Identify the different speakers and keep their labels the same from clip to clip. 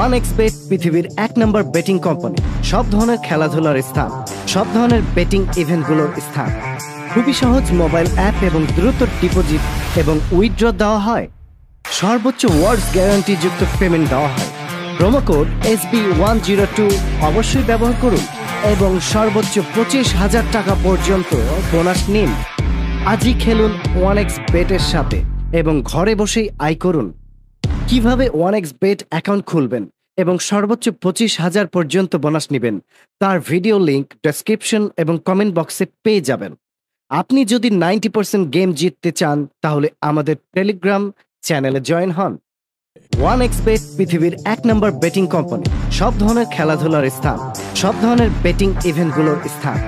Speaker 1: OneXBet পৃথিবীর 1 নম্বর betting company. সব ধরনের খেলাধুলার স্থান, সব ধরনের বেটিং ইভেন্টগুলোর স্থান। খুবই সহজ মোবাইল অ্যাপ এবং দ্রুত ডিপোজিট এবং উইথড্র দেওয়া হয়। সর্বোচ্চ ওয়ার্ডস গ্যারান্টিযুক্ত পেমেন্ট দেওয়া হয়। প্রোমো কোড SB102 অবশ্যই ব্যবহার করুন এবং সর্বোচ্চ 25,000 টাকা পর্যন্ত বোনাস নিন। আজই খেলুন OneXBet এর সাথে এবং ঘরে বসেই আয় করুন। কিভাবে OneXBet অ্যাকাউন্ট খুলবেন এবং সর্বোচ্চ 25,000 পর্যন্ত বোনাস নেবেন তার ভিডিও লিংক ডেসক্রিপশন এবং কমেন্ট বক্সে পেয়ে যাবেন। আপনি যদি 90% গেম জিততে চান তাহলে আমাদের টেলিগ্রাম চ্যানেলে জয়েন হন। OneXBet পৃথিবীর 1 নম্বর বেটিং কোম্পানি। সব ধরনের খেলাধুলার স্থান, সব ধরনের বেটিং ইভেন্টগুলোর স্থান।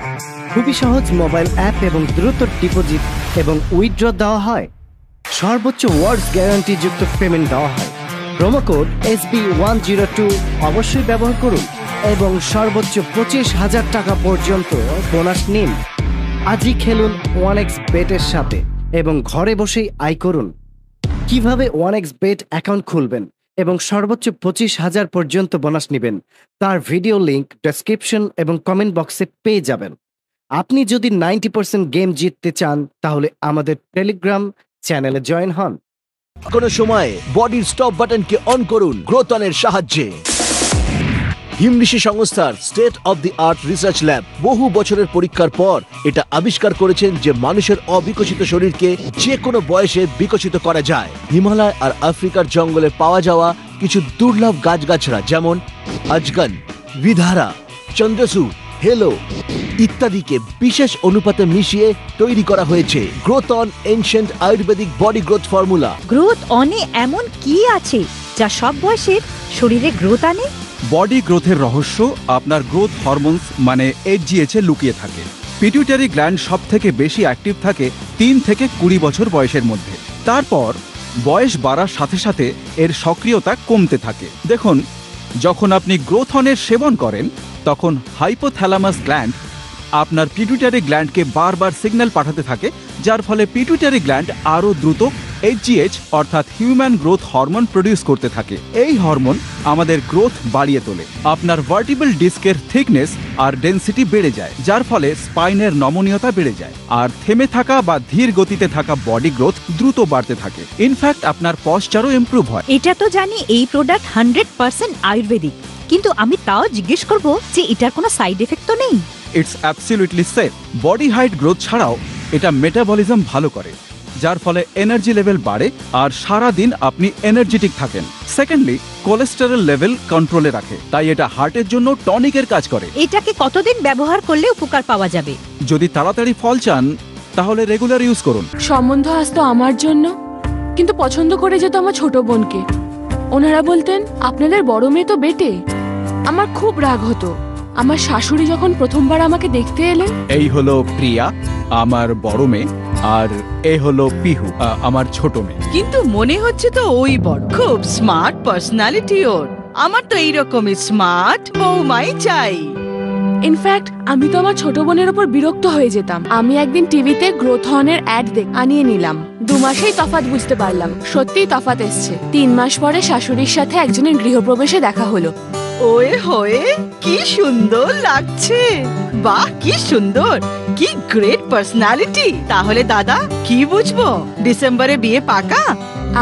Speaker 1: খুবই সহজ মোবাইল অ্যাপ এবং দ্রুত ডিপোজিট এবং উইথড্র দেওয়া হয়। সর্বোচ্চ ওয়ার্ডস গ্যারান্টিযুক্ত পেমেন্ট দেওয়া হয়। প্রোমো কোড SB102 অবশ্যই ব্যবহার করুন এবং সর্বোচ্চ 25,000 টাকা পর্যন্ত বোনাস নিন। আজই খেলুন OneXBet এর সাথে এবং ঘরে বসেই আয় করুন। কিভাবে OneXBet অ্যাকাউন্ট খুলবেন এবং সর্বোচ্চ 25,000 পর্যন্ত বোনাস নেবেন তার ভিডিও লিংক ডেসক্রিপশন এবং কমেন্ট বক্সে পেয়ে যাবেন। আপনি যদি 90% গেম জিততে চান তাহলে আমাদের টেলিগ্রাম চ্যানেলে জয়েন হন।
Speaker 2: কোনো সময় বডির স্টপ বাটনকে অন করুন গ্রোথনের সাহায্যে। হিমঋষি সংস্থার state of the art research lab বহু বছরের পরীক্ষার পর এটা আবিষ্কার করেছেন যে মানুষের অবিকশিত শরীরকে যে কোনো বয়সে বিকশিত করা যায়। হিমালয় আর আফ্রিকার জঙ্গলে পাওয়া যাওয়া কিছু দুর্লভ গাছগাছড়া যেমন আজগন, বিধারা, চন্দ্রসু, হেলো ইত্যাদিকে বিশেষ অনুপাতে মিশিয়ে তৈরি করা হয়েছে growth on ancient Ayurvedic body growth formula.
Speaker 3: Growth অনে এমন কি আছে যা সব বয়সের শরীরে গ্রোথ আনে?
Speaker 4: বডি গ্রোথের রহস্য আপনার গ্রোথ হরমোনস মানে HGH এ লুকিয়ে থাকে। পিটুইটারি গ্ল্যান্ড সব থেকে বেশি অ্যাক্টিভ থাকে 3 থেকে 20 বছর বয়সের মধ্যে। তারপর বয়স বাড়ার সাথে সাথে এর সক্রিয়তা কমতে থাকে। দেখুন, যখন আপনি গ্রোথ অনের সেবন করেন তখন হাইপোথ্যালামাস গ্ল্যান্ড আপনার পিটুইটারি গ্ল্যান্ডকে বারবার সিগন্যাল পাঠাতে থাকে, যার ফলে পিটুইটারি গ্ল্যান্ড আরও দ্রুত HGH অর্থাৎ হিউম্যান গ্রোথ হরমোন প্রডিউস করতে থাকে। এই হরমোন আমাদের গ্রোথ বাড়িয়ে তোলে। আপনার ভার্টিব্রাল ডিস্কের থিকনেস আর ডেন্সিটি বেড়ে যায়, যার ফলে স্পাইনের নমনীয়তা বেড়ে যায় আর থেমে থাকা বা ধীর গতিতে থাকা বডি গ্রোথ দ্রুত বাড়তে থাকে। ইনফ্যাক্ট আপনার পশ্চারও ইমপ্রুভ হয়।
Speaker 3: এটা তো জানি এই প্রোডাক্ট 100% আয়ুর্বেদিক, কিন্তু আমি তাও জিজ্ঞেস করব যে এটার কোনো সাইড এফেক্ট তো নেই?
Speaker 4: It's absolutely safe. Body height growth ছাড়াও এটা মেটাবলিজম ভালো করে, যার ফলে এনার্জি লেভেল বাড়ে আর সারা দিন আপনি এনার্জেটিক থাকেন। সেকেন্ডলি, কোলেস্টেরল লেভেল কন্ট্রোলে রাখে, তাই এটা হার্টের জন্য টনিকের কাজ করে।
Speaker 3: এটাকে কতদিন ব্যবহার করলে উপকার পাওয়া যাবে?
Speaker 4: যদি তাড়াতাড়ি ফল চান তাহলে রেগুলার ইউজ করুন।
Speaker 5: সম্বন্ধ আসতো আমার জন্য, কিন্তু পছন্দ করে যেত আমার ছোট বোনকে। ওনারা বলতেন আপনাদের বড় মেয়ে তো বেটে। আমার খুব রাগ হতো। আমার শাশুড়ি যখন প্রথমবার আমাকে দেখতে এলেন।
Speaker 4: এই হলো প্রিয়া, আমার বড় মেয়ে, আর এ হলো পিহু, আমার ছোট মেয়ে।
Speaker 6: কিন্তু মনে হচ্ছে তো ওই বড়। খুব স্মার্ট পার্সোনালিটি ওর। আমার তো এইরকমই স্মার্ট বৌমাই চাই।
Speaker 5: ইনফ্যাক্ট আমি তো আমার ছোট বোনের ওপর বিরক্ত হয়ে যেতাম। আমি একদিন টিভিতে গ্রোথ অনের অ্যাড আনিয়ে নিলাম। 2 মাসেই তফাৎ বুঝতে পারলাম। সত্যিই তফাৎ এসছে। 3 মাস পরে শাশুড়ির সাথে একজনের গৃহপ্রবেশে দেখা হলো।
Speaker 6: ওয়ে হয়ে কি সুন্দর লাগছে। বাহ, কি সুন্দর, কি গ্রেট পার্সোনালিটি। তাহলে দাদা কি বুঝবো, ডিসেম্বরে বিয়ে পাকা?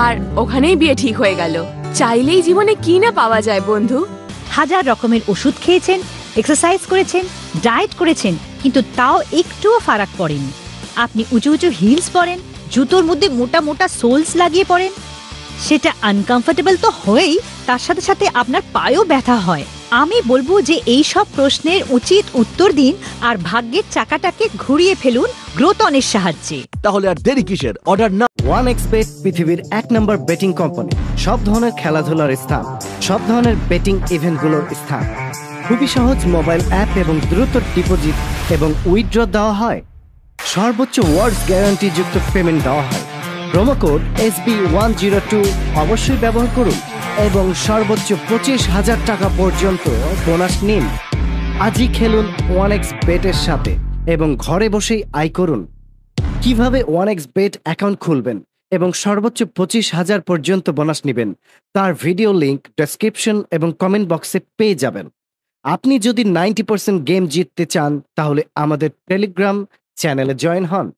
Speaker 5: আর ওখানেই বিয়ে ঠিক হয়ে গেল। চাইলেই জীবনে কি না পাওয়া যায় বন্ধু।
Speaker 3: হাজার রকমের ওষুধ খেয়েছেন, এক্সারসাইজ করেছেন, ডায়েট করেছেন, কিন্তু তাও একটুও ফারাক পড়েনি। আপনি উঁচু উঁচু হিলস পরেন, জুতোর মধ্যে মোটা মোটা সোলস লাগিয়ে পড়েন। সেটা আনকমফোর্টেবল তো হয়েই, তার সাথে সাথে আপনার পায়েও ব্যথা হয়। আমি বলবো যে এই সব প্রশ্নের উচিত উত্তর দিন আর ভাগ্যের চাকাটাকে ঘুরিয়ে ফেলুন গ্রোথ অনের সাহায্যে।
Speaker 2: তাহলে আর দেরি কিসের, অর্ডার না।
Speaker 1: OneXBet পৃথিবীর 1 নম্বর বেটিং কোম্পানি। সব ধরনের খেলাধুলার স্থান, সব ধরনের বেটিং ইভেন্টগুলোর স্থান। খুবই সহজ মোবাইল অ্যাপ এবং দ্রুত ডিপোজিট এবং উইথড্র দেওয়া হয়। সর্বোচ্চ ওয়ার্ডস গ্যারান্টিযুক্ত পেমেন্ট দেওয়া হয়। প্রোমো কোড SB102 অবশ্যই ব্যবহার করুন এবং সর্বোচ্চ 25,000 টাকা পর্যন্ত বোনাস নিন। আজই খেলুন OneXBet এর সাথে এবং ঘরে বসেই আয় করুন। কিভাবে OneXBet অ্যাকাউন্ট খুলবেন এবং সর্বোচ্চ 25,000 পর্যন্ত বোনাস নেবেন, তার ভিডিও লিংক ডেসক্রিপশন এবং কমেন্ট বক্সে পেয়ে যাবেন। আপনি যদি 90% গেম জিততে চান তাহলে আমাদের টেলিগ্রাম চ্যানেলে জয়েন হন।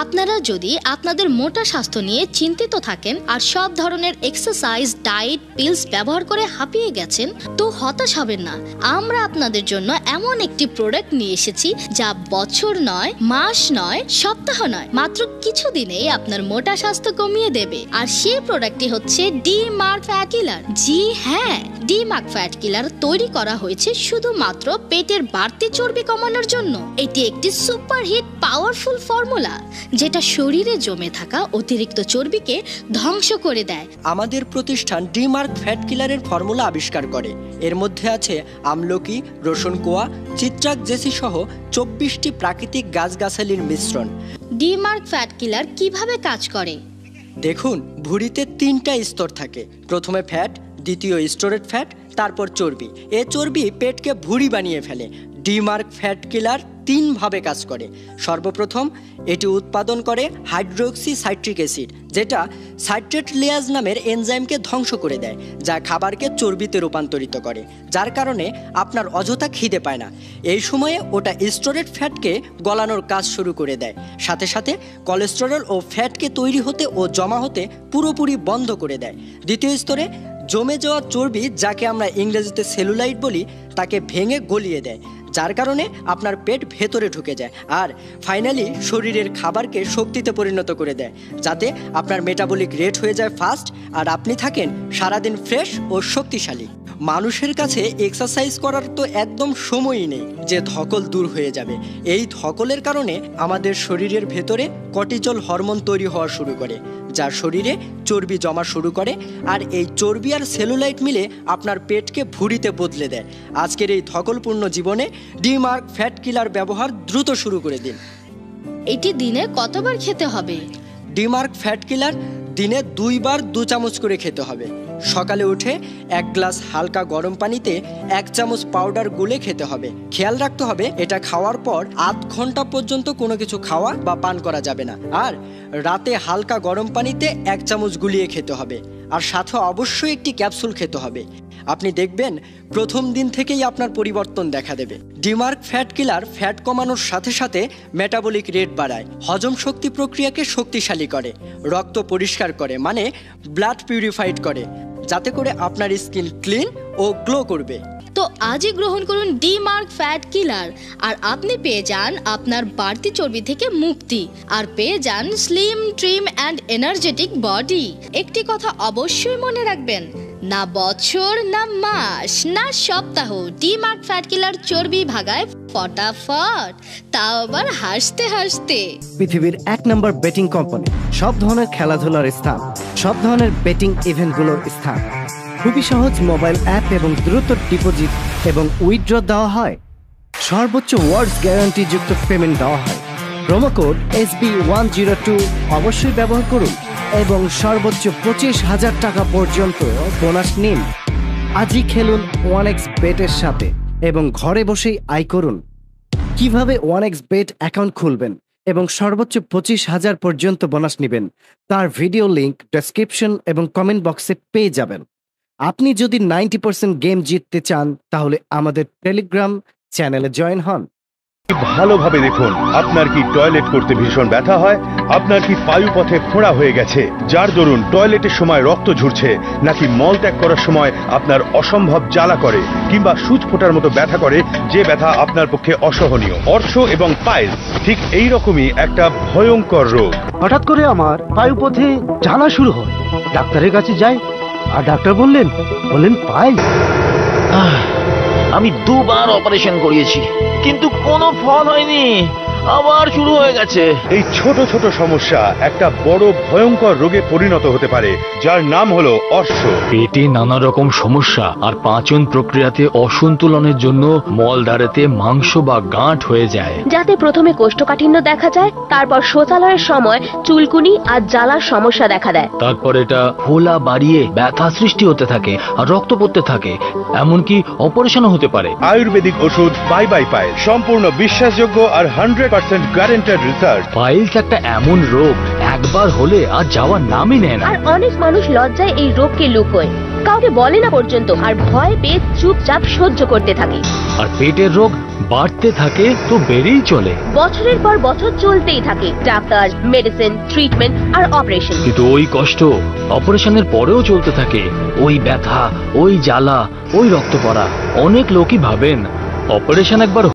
Speaker 7: আপনারা যদি আপনাদের মোটা স্বাস্থ্য নিয়ে চিন্তিত থাকেন আর সব ধরনের এক্সারসাইজ, ডায়েট, পিলস ব্যবহার করে হাঁপিয়ে গেছেন, তো হতাশ হবেন না। আমরা আপনাদের জন্য এমন একটি প্রোডাক্ট নিয়ে এসেছি যা বছর নয়, মাস নয়, সপ্তাহ নয়, মাত্র কিছু দিনেই আপনার মোটা স্বাস্থ্য কমিয়ে দেবে। আর সেই প্রোডাক্টটি হচ্ছে ডি-মার্ক ফ্যাট কিলার। জি হ্যাঁ, ডি-মার্ক ফ্যাট কিলার তৈরি করা হয়েছে শুধুমাত্র পেটের বাড়তি চর্বি কমানোর জন্য। এটি একটি সুপারহিট পাওয়ারফুল ফর্মুলা যেটা শরীরে জমে থাকা অতিরিক্ত চর্বিকে ধ্বংস করে দেয়।
Speaker 8: আমাদের প্রতিষ্ঠান ডি-মার্ক ফ্যাট কিলারের ফর্মুলা আবিষ্কার করে। এর মধ্যে আছে আমলকি, রসুন কোয়া, চিত্রাক জেসি সহ 24টি প্রাকৃতিক গাছগাছালির মিশ্রণ।
Speaker 7: ডি-মার্ক ফ্যাট কিলার কিভাবে কাজ করে?
Speaker 8: দেখুন, ভুঁড়িতে 3টা স্তর থাকে। প্রথমে ফ্যাট, দ্বিতীয় স্টোরেড ফ্যাট, তারপর চর্বি। এ চর্বি পেটকে ভুঁড়ি বানিয়ে ফেলে। ডি-মার্ক ফ্যাট কিলার 3 ভাবে কাজ করে। সর্বপ্রথম এটি উৎপাদন করে হাইড্রোক্সি সাইট্রিক অ্যাসিড, যেটা সাইট্রেট লিয়াজ নামের এনজাইমকে ধ্বংস করে দেয়, যা খাবারকে চর্বিতে রূপান্তরিত করে, যার কারণে আপনার অযথা খিদে পায় না। এই সময়ে ওটা স্টোরেড ফ্যাটকে গলানোর কাজ শুরু করে দেয়, সাথে সাথে কোলেস্টেরল ও ফ্যাটকে তৈরি হতে ও জমা হতে পুরোপুরি বন্ধ করে দেয়। দ্বিতীয় স্তরে জমে যাওয়া চর্বি, যাকে আমরা ইংরেজিতে সেলুলাইট বলি, তাকে ভেঙে গলিয়ে দেয়, যার কারণে আপনার পেট ভেতরে ঢুকে যায়। আর ফাইনালি শরীরের খাবারকে শক্তিতে পরিণত করে দেয়, যাতে আপনার মেটাবলিক রেট হয়ে যায় ফাস্ট আর আপনি থাকেন সারাদিন ফ্রেশ ও শক্তিশালী। মানুষের কাছে এক্সারসাইজ করার তো একদম সময়ই নেই যে ধকল দূর হয়ে যাবে। এই ধকলের কারণে আমাদের শরীরের ভেতরে কর্টিজল হরমোন তৈরি হওয়া শুরু করে, যা শরীরে চর্বি জমা শুরু করে। আর এই চর্বি আর সেলুলাইট মিলে আপনার পেটকে ভুঁড়িতে বদলে দেয়। আজকের এই ধকলপূর্ণ জীবনে ডি-মার্ক ফ্যাট কিলার ব্যবহার দ্রুত শুরু করে দিন।
Speaker 7: এটি দিনে কতবার খেতে হবে?
Speaker 8: ডি-মার্ক ফ্যাট কিলার দিনে 2 বার 2 চামচ করে খেতে হবে। সকালে উঠে 1 গ্লাস হালকা গরম পানিতে 1 চামচ পাউডার গুলে খেতে হবে। খেয়াল রাখতে হবে, এটা খাওয়ার পর 8 ঘন্টা পর্যন্ত কোনো কিছু খাওয়া বা পান করা যাবে না। আর রাতে হালকা গরম পানিতে 1 চামচ গুলিয়ে খেতে হবে। আর সাথে অবশ্যই একটি ক্যাপসুল খেতে হবে। আপনি দেখবেন প্রথম দিন থেকেই আপনার পরিবর্তন দেখা দেবে। ডি-মার্ক ফ্যাট কিলার ফ্যাট কমানোর সাথে সাথে মেটাবলিক রেট বাড়ায়, হজম শক্তি প্রক্রিয়াকে শক্তিশালী করে, রক্ত পরিষ্কার করে, মানে ব্লাড পিউরিফাইড করে, যাতে করে আপনার স্কিন ক্লিন ও গ্লো করবে।
Speaker 7: তো আজই গ্রহণ করুন ডি-মার্ক ফ্যাট কিলার, আর আপনি পেয়ে যান আপনার বাড়তি চর্বি থেকে মুক্তি, আর পেয়ে যান slim, trim and energetic body. একটি কথা অবশ্যই মনে রাখবেন, না বছর, না মাস, না সপ্তাহ, ডি-মার্ক ফ্যাট কিলার চর্বি ভাগায় ফটাফট, তাও আবার হাসতে হাসতে।
Speaker 1: পৃথিবীর 1 নম্বর বেটিং কোম্পানি, সব ধরনের খেলাধুলার স্থান, সব ধরনের বেটিং ইভেন্টগুলোর স্থান। খুবই সহজ মোবাইল অ্যাপ এবং দ্রুত ডিপোজিট এবং উইথড্র দেওয়া হয়। সর্বোচ্চ ওয়ার্ডস গ্যারান্টি যুক্ত পেমেন্ট দেওয়া হয়। প্রোমো কোড SB102 অবশ্যই ব্যবহার করুন এবং সর্বোচ্চ 25,000 টাকা পর্যন্ত বোনাস নিন। আজই খেলুন 1x বেটের সাথে এবং ঘরে বসেই আয় করুন। কিভাবে 1x বেট অ্যাকাউন্ট খুলবেন এবং সর্বোচ্চ 25,000 পর্যন্ত বোনাস নেবেন, তার ভিডিও লিংক ডেসক্রিপশন এবং কমেন্ট বক্সে পেয়ে যাবেন। আপনি যদি 90% গেম জিততে চান তাহলে আমাদের টেলিগ্রাম চ্যানেলে জয়েন হন।
Speaker 9: ভালোভাবে দেখুন, আপনার কি টয়লেট করতে ভীষণ ব্যথা হয়? আপনার কি পায়ুপথে ফোঁড়া হয়ে গেছে, যার দরুন টয়লেটের সময় রক্ত ঝরছে? নাকি মল ত্যাগ করার সময় আপনার অসম্ভব জ্বালা করে কিংবা সূচ ফোটার মতো ব্যথা করে, যে ব্যথা আপনার পক্ষে অসহনীয়? অর্শ এবং পাইলস ঠিক এই রকমই একটা ভয়ঙ্কর রোগ।
Speaker 10: হঠাৎ করে আমার পায়ুপথে জ্বালা শুরু হয়, ডাক্তারের কাছে যাই, আর ডাক্তার বললেন পাইলস।
Speaker 11: আমি 2 বার অপারেশন করিয়েছি, কিন্তু কোনো ফল হয়নি, আবার শুরু হয়ে গেছে।
Speaker 9: এই ছোট ছোট সমস্যা একটা বড় ভয়ঙ্কর রোগে পরিণত হতে পারে, যার নাম হলো অর্শ।
Speaker 11: পেটে নানা রকম সমস্যা আর পাচন প্রক্রিয়াতে অসন্তুলনের জন্য মলদ্বারেতে মাংস বা গাঁট হয়ে যায়,
Speaker 12: যাতে প্রথমে কোষ্ঠকাঠিন্য দেখা যায়, তারপর শৌচালয়ের সময় চুলকুনি আর জ্বালার সমস্যা দেখা দেয়,
Speaker 11: তারপর এটা ফোলা বাড়িয়ে ব্যথা সৃষ্টি হতে থাকে আর রক্ত পড়তে থাকে, এমনকি অপারেশনও হতে পারে।
Speaker 9: আয়ুর্বেদিক ওষুধ বাই বাই পাইলস, সম্পূর্ণ বিশ্বাসযোগ্য আর 100% গ্যারান্টেড রিসার্চ।
Speaker 11: পাইলস একটা এমন রোগ, একবার হলে আর যাওয়ার নামই নেয় না।
Speaker 12: আর অনেক মানুষ লজ্জায় এই রোগকে লুকোয়, কাউকে বলে না পর্যন্ত, আর ভয় পেয়ে চুপচাপ সহ্য করতে থাকে।
Speaker 11: আর পেটের রোগ বাড়তে থাকে তো বেড়েই চলে,
Speaker 12: বছরের পর বছর চলতেই থাকে, ডাক্তার, মেডিসিন, ট্রিটমেন্ট আর অপারেশন।
Speaker 11: কিন্তু ওই কষ্ট অপারেশনের পরেও চলতে থাকে, ওই ব্যথা, ওই জ্বালা, ওই রক্ত পড়া। অনেক লোকই ভাবেন অপারেশন একবার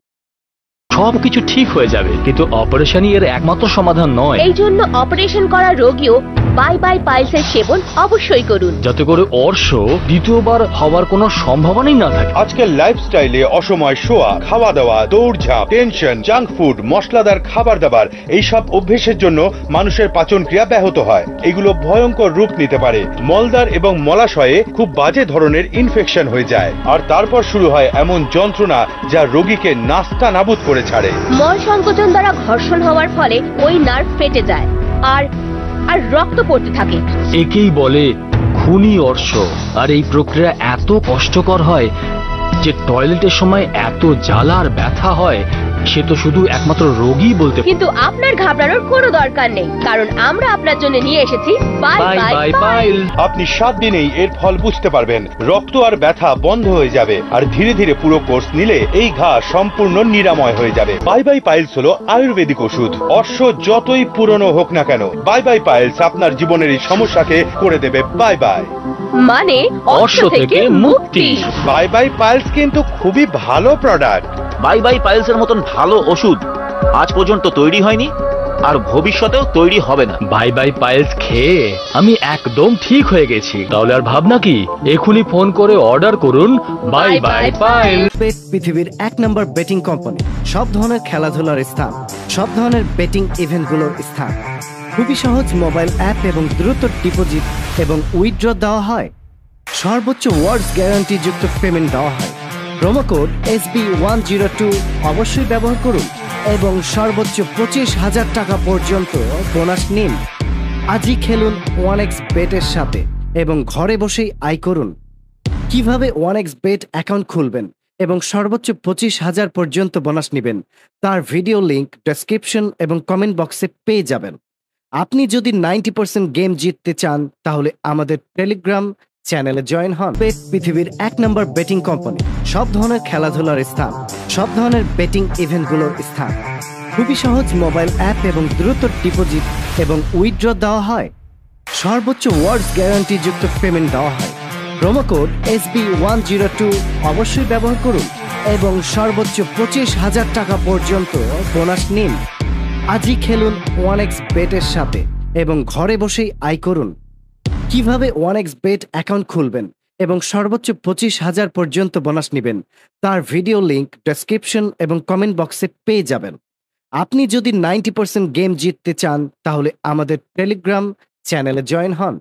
Speaker 11: সবকিছু ঠিক হয়ে যাবে, কিন্তু অপারেশনই এর একমাত্র সমাধান নয়।
Speaker 12: এই জন্য অপারেশন করা রোগীও বাই বাই পাইলসের সেবন অবশ্যই করুন,
Speaker 11: যাতে করে অর্শ দ্বিতীয়বার হওয়ার কোনো সম্ভাবনাই না থাকে।
Speaker 9: আজকের লাইফস্টাইলে অসময় শোয়া, খাওয়া দাওয়া, দৌড়ঝাঁপ, টেনশন, জাঙ্ক ফুড, মশলাদার খাবার দাবার, এইসব অভ্যেসের জন্য মানুষের পাচন ক্রিয়া ব্যাহত হয়। এগুলো ভয়ঙ্কর রূপ নিতে পারে। মলদ্বার এবং মলাশয়ে খুব বাজে ধরনের ইনফেকশন হয়ে যায়, আর তারপর শুরু হয় এমন যন্ত্রণা যা রোগীকে নাস্তা নাবুদ করে ছাড়ে।
Speaker 12: মল সংকোচন দ্বারা ঘর্ষণ হওয়ার ফলে ওই নার্ভ ফেটে যায় আর রক্ত পড়তে থাকে।
Speaker 11: একেই বলে খুনি অর্শ। আর এই প্রক্রিয়া এত কষ্টকর হয় যে টয়লেটের সময় এত জ্বালা আর ব্যথা হয়, সে তো শুধু একমাত্র রোগী বলতে।
Speaker 12: কিন্তু আপনার ঘাবড়ানোর কোনো দরকার নেই, কারণ আমরা আপনার জন্য নিয়ে এসেছি বাই বাই পাইল।
Speaker 9: আপনি 7 দিনেই এর ফল বুঝতে পারবেন। রক্ত আর ব্যথা বন্ধ হয়ে যাবে, আর ধীরে ধীরে পুরো কোর্স নিলে এই ঘা সম্পূর্ণ নিরাময় হয়ে যাবে। বাই বাই পাইলস হলো আয়ুর্বেদিক ওষুধ। অর্শ যতই পুরনো হোক না কেন, বাই বাই পাইলস আপনার জীবনের এই সমস্যাকে করে দেবে বাই বাই।
Speaker 12: মানে অর্শ থেকে মুক্তি।
Speaker 9: বাই বাই পাইলস কিন্তু খুবই ভালো প্রোডাক্ট।
Speaker 13: বাই বাই পাইলসের মতন ভালো ওষুধ আজ পর্যন্ত তৈরি হয়নি, আর ভবিষ্যতেও তৈরি হবে না।
Speaker 11: বাই বাই পাইলস খেয়ে আমি একদম ঠিক হয়ে গেছি। তাহলে আর ভাবনা কি, এখনই ফোন করে অর্ডার করুন বাই বাই পাইল।
Speaker 1: পেট পৃথিবীর 1 নম্বর বেটিং কোম্পানি। সব ধরনের খেলাধুলার স্থান, সব ধরনের বেটিং ইভেন্টগুলোর স্থান। খুবই সহজ মোবাইল অ্যাপ এবং দ্রুত ডিপোজিট এবং উইথড্র দেওয়া হয়। সর্বোচ্চ ওয়ার্ডস গ্যারান্টি যুক্ত পেমেন্ট দেওয়া হয়। প্রোমো কোড SB102 অবশ্যই ব্যবহার করুন এবং সর্বোচ্চ 25,000 টাকা পর্যন্ত বোনাস নিন। আজই খেলুন 1x বেটের সাথে এবং ঘরে বসেই আয় করুন। কিভাবে 1x বেট অ্যাকাউন্ট খুলবেন এবং সর্বোচ্চ 25,000 পর্যন্ত বোনাস নেবেন, তার ভিডিও লিংক ডেসক্রিপশন এবং কমেন্ট বক্সে পেয়ে যাবেন। আপনি যদি 90% গেম জিততে চান, তাহলে আমাদের টেলিগ্রাম চ্যানেলে জয়েন হন। পেট পৃথিবীর 1 নম্বর বেটিং কোম্পানি। সব ধরনের খেলাধুলার স্থান, সব ধরনের বেটিং ইভেন্টগুলোর স্থান। খুবই সহজ মোবাইল অ্যাপ এবং দ্রুত ডিপোজিট এবং উইথড্র দেওয়া হয়। সর্বোচ্চ ওয়ার্ডস গ্যারান্টি যুক্ত পেমেন্ট দেওয়া হয়। প্রোমো কোড SB102 অবশ্যই ব্যবহার করুন এবং সর্বোচ্চ 25,000 টাকা পর্যন্ত বোনাস নিন। আজই খেলুন 1x বেটের সাথে এবং ঘরে বসেই আয় করুন। কিভাবে 1x বেট অ্যাকাউন্ট খুলবেন এবং সর্বোচ্চ 25,000 পর্যন্ত বোনাস নেবেন, তার ভিডিও লিংক ডেসক্রিপশন এবং কমেন্ট বক্সে পেয়ে যাবেন। আপনি যদি 90% গেম জিততে চান, তাহলে আমাদের টেলিগ্রাম চ্যানেলে জয়েন হন।